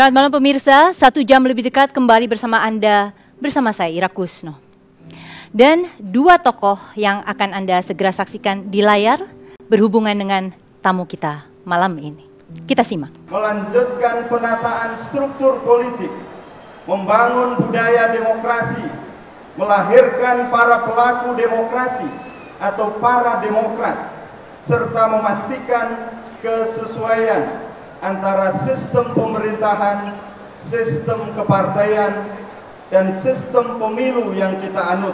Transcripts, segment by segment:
Selamat malam pemirsa, 1 jam lebih dekat kembali bersama Anda, bersama saya Ira Kusno. Dan 2 tokoh yang akan Anda segera saksikan di layar berhubungan dengan tamu kita malam ini. Kita simak. Melanjutkan penataan struktur politik, membangun budaya demokrasi, melahirkan para pelaku demokrasi atau para demokrat, serta memastikan kesesuaian antara sistem pemerintahan, sistem kepartaian, dan sistem pemilu yang kita anut.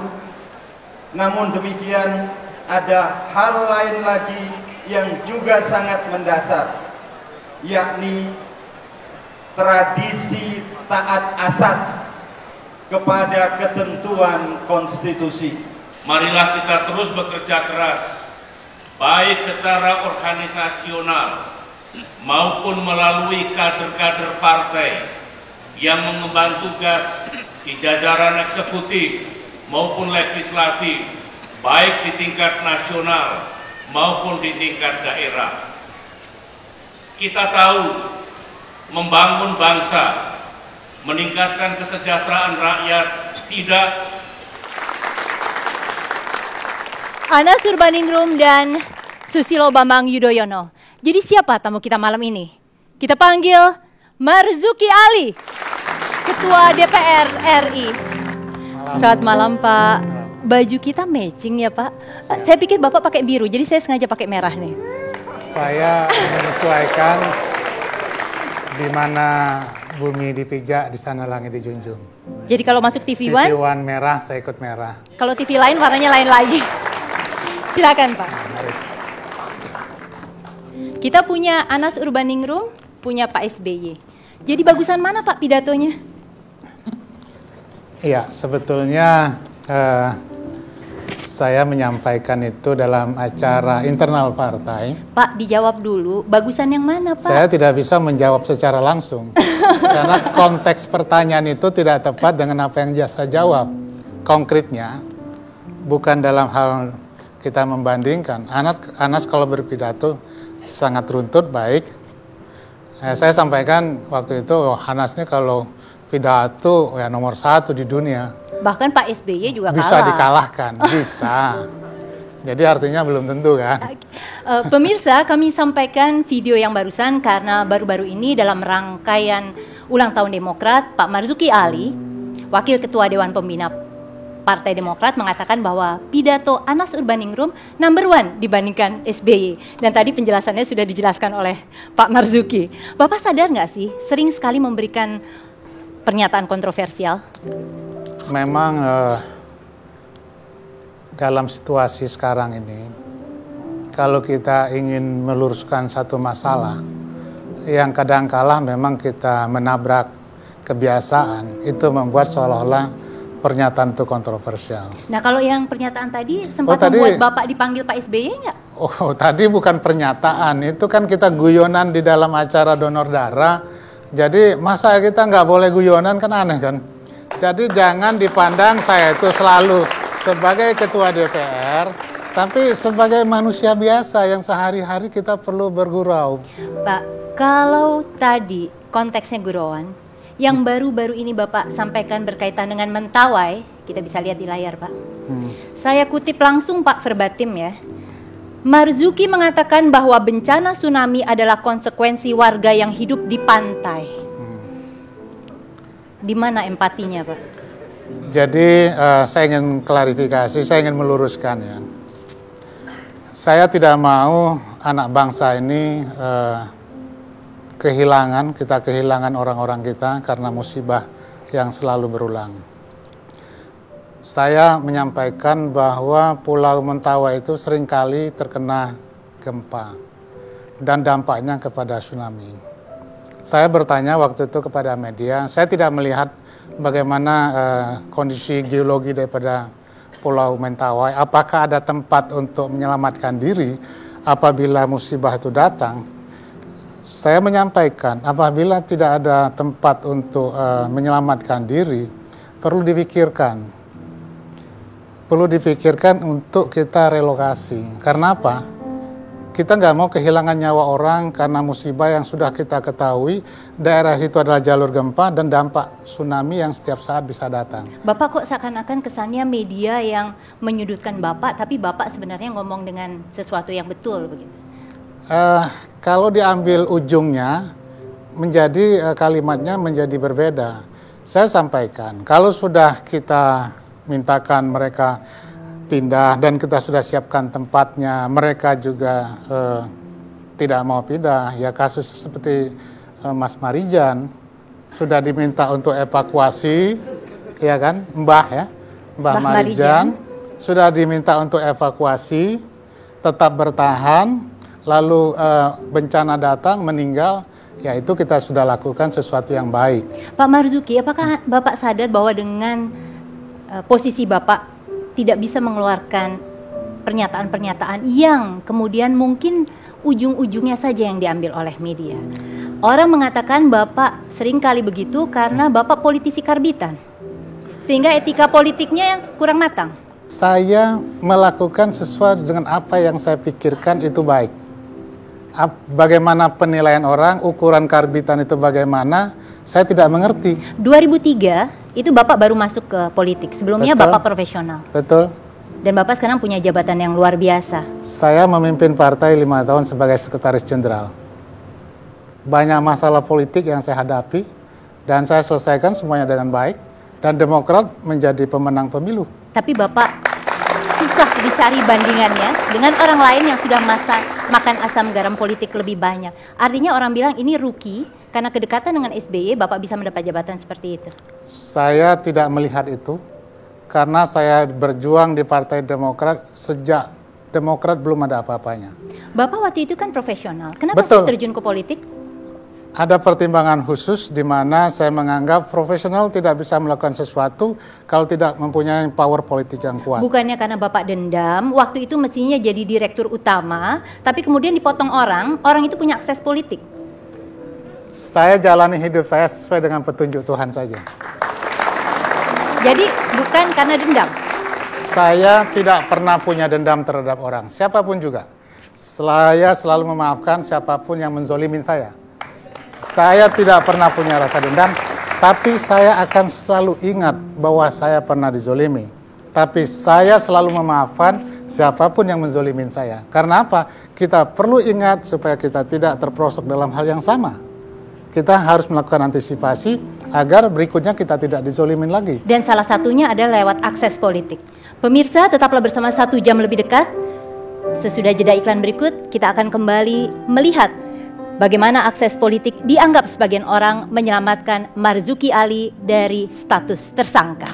Namun demikian, ada hal lain lagi yang juga sangat mendasar, yakni tradisi taat asas kepada ketentuan konstitusi. Marilah kita terus bekerja keras, baik secara organisasional maupun melalui kader-kader partai yang mengemban tugas di jajaran eksekutif maupun legislatif, baik di tingkat nasional maupun di tingkat daerah. Kita tahu membangun bangsa, meningkatkan kesejahteraan rakyat tidak. Anas Urbaningrum dan Susilo Bambang Yudhoyono. Jadi siapa tamu kita malam ini? Kita panggil Marzuki Ali, Ketua DPR RI. Selamat malam Pak. Baju kita matching ya Pak. Saya pikir Bapak pakai biru, jadi saya sengaja pakai merah nih. Saya menyesuaikan di mana bumi dipijak, di sana langit dijunjung. Jadi kalau masuk TV One? TV One merah, saya ikut merah. Kalau TV lain warnanya lain lagi. Silakan Pak. Kita punya Anas Urbaningrum, punya Pak SBY. Jadi bagusan mana Pak pidatonya? Iya, sebetulnya saya menyampaikan itu dalam acara internal partai. Pak, dijawab dulu, bagusan yang mana Pak? Saya tidak bisa menjawab secara langsung. Karena konteks pertanyaan itu tidak tepat dengan apa yang saya jawab. Konkretnya, bukan dalam hal kita membandingkan. Anas kalau berpidato sangat runtut, baik. Saya sampaikan waktu itu, Anas ini kalau pidato ya nomor 1 di dunia. Bahkan Pak SBY juga bisa dikalahkan, bisa. Jadi artinya belum tentu kan. Pemirsa, kami sampaikan video yang barusan karena baru-baru ini dalam rangkaian ulang tahun Demokrat, Pak Marzuki Ali, Wakil Ketua Dewan Pembina Partai Demokrat mengatakan bahwa pidato Anas Urbaningrum number 1 dibandingkan SBY. Dan tadi penjelasannya sudah dijelaskan oleh Pak Marzuki. Bapak sadar nggak sih sering sekali memberikan pernyataan kontroversial? Memang dalam situasi sekarang ini, kalau kita ingin meluruskan satu masalah yang kadang-kala memang kita menabrak kebiasaan, itu membuat seolah-olah pernyataan itu kontroversial. Nah kalau yang pernyataan tadi sempat membuat Bapak dipanggil Pak SBY nggak? Oh tadi bukan pernyataan, itu kan kita guyonan di dalam acara donor darah. Jadi masa kita nggak boleh guyonan, kan aneh kan? Jadi jangan dipandang saya itu selalu sebagai ketua DPR, tapi sebagai manusia biasa yang sehari-hari kita perlu bergurau. Pak, kalau tadi konteksnya gurauan, yang baru-baru ini Bapak sampaikan berkaitan dengan Mentawai, kita bisa lihat di layar Pak. Saya kutip langsung Pak verbatim ya. Marzuki mengatakan bahwa bencana tsunami adalah konsekuensi warga yang hidup di pantai. Di mana empatinya Pak? Jadi saya ingin klarifikasi, saya ingin meluruskan ya. Saya tidak mau anak bangsa ini kita kehilangan orang-orang kita karena musibah yang selalu berulang. Saya menyampaikan bahwa Pulau Mentawai itu seringkali terkena gempa dan dampaknya kepada tsunami. Saya bertanya waktu itu kepada media, saya tidak melihat bagaimana kondisi geologi daripada Pulau Mentawai, apakah ada tempat untuk menyelamatkan diri apabila musibah itu datang. Saya menyampaikan apabila tidak ada tempat untuk menyelamatkan diri, perlu dipikirkan. Perlu dipikirkan untuk kita relokasi. Karena apa? kita nggak mau kehilangan nyawa orang karena musibah yang sudah kita ketahui daerah itu adalah jalur gempa dan dampak tsunami yang setiap saat bisa datang. Bapak kok seakan-akan kesannya media yang menyudutkan Bapak, tapi Bapak sebenarnya ngomong dengan sesuatu yang betul begitu? Kalau diambil ujungnya, kalimatnya menjadi berbeda. Saya sampaikan, kalau sudah kita mintakan mereka pindah dan kita sudah siapkan tempatnya, mereka juga tidak mau pindah. Ya kasus seperti Mas Marijan sudah diminta untuk evakuasi, ya kan, Mbah Marijan sudah diminta untuk evakuasi, tetap bertahan, lalu bencana datang, meninggal. Ya itu kita sudah lakukan sesuatu yang baik. Pak Marzuki, apakah Bapak sadar bahwa dengan posisi Bapak tidak bisa mengeluarkan pernyataan-pernyataan yang kemudian mungkin ujung-ujungnya saja yang diambil oleh media? Orang mengatakan Bapak seringkali begitu karena Bapak politisi karbitan, sehingga etika politiknya yang kurang matang. Saya melakukan sesuatu dengan apa yang saya pikirkan itu baik. Bagaimana penilaian orang, ukuran karbitan itu bagaimana, saya tidak mengerti. 2003 itu Bapak baru masuk ke politik, sebelumnya Betul. Bapak profesional. Betul. Dan Bapak sekarang punya jabatan yang luar biasa. Saya memimpin partai 5 tahun sebagai sekretaris jenderal. Banyak masalah politik yang saya hadapi, dan saya selesaikan semuanya dengan baik, dan Demokrat menjadi pemenang pemilu. Tapi Bapak susah dicari bandingannya dengan orang lain yang sudah makan asam garam politik lebih banyak. Artinya orang bilang ini rookie, karena kedekatan dengan SBY, Bapak bisa mendapat jabatan seperti itu. Saya tidak melihat itu, karena saya berjuang di Partai Demokrat sejak Demokrat belum ada apa-apanya. Bapak waktu itu kan profesional, kenapa Betul. sih terjun ke politik? Ada pertimbangan khusus di mana saya menganggap profesional tidak bisa melakukan sesuatu kalau tidak mempunyai power politik yang kuat. Bukannya karena Bapak dendam, waktu itu mestinya jadi direktur utama, tapi kemudian dipotong orang itu punya akses politik. Saya jalani hidup saya sesuai dengan petunjuk Tuhan saja. Jadi bukan karena dendam? Saya tidak pernah punya dendam terhadap orang, siapapun juga. Saya selalu memaafkan siapapun yang menzolimin saya. Saya tidak pernah punya rasa dendam, tapi saya akan selalu ingat bahwa saya pernah dizolimi. Tapi saya selalu memaafkan siapapun yang menzolimin saya. Karena apa? Kita perlu ingat supaya kita tidak terperosok dalam hal yang sama. Kita harus melakukan antisipasi agar berikutnya kita tidak dizolimin lagi. Dan salah satunya adalah lewat akses politik. Pemirsa, tetaplah bersama 1 jam lebih dekat. Sesudah jeda iklan berikut, kita akan kembali melihat bagaimana akses politik dianggap sebagian orang menyelamatkan Marzuki Ali dari status tersangka.